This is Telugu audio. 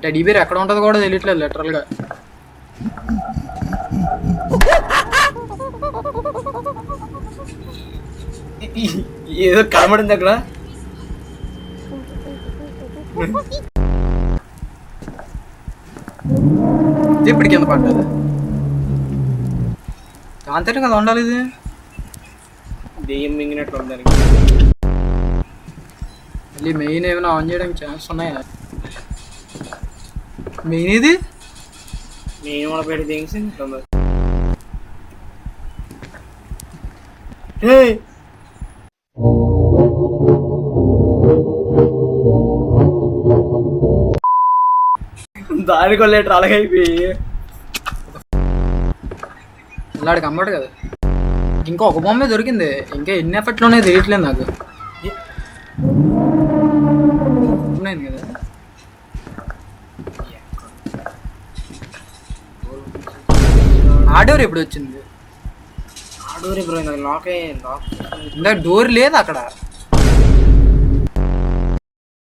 టెడ్డీ బేర్ ఎక్కడ ఉంటుందో కూడా తెలియట్లేదు లిటరల్గా. ఏదో కనబడింది అక్కడ. ఇప్పుడు కింద పడ్డది. దాంతోనే కదా ఉండాలి ఇది. దెయ్యం మింగినట్లు ఉంది. మళ్ళీ మెయిన్ ఏమైనా ఆన్ చేయడానికి ఛాన్స్ ఉన్నాయా? మెయిన్ ఇది నేను కూడా పెట్టి దింగ్స్ దానికి వెళ్ళేటర్ అలాగైపోయి ఇలాడికి అమ్మడు కదా. ఇంకా ఒక బొమ్మే దొరికింది. ఇంకా ఎన్ని ఎఫెక్ట్లోనే తెలియట్లేదు నాకు. ఉన్నాయింది కదా. ఆడోర్ ఎప్పుడు వచ్చింది? ఆడోర్ ఇప్పుడు లాక్ ఇంకా డోర్ లేదు అక్కడ.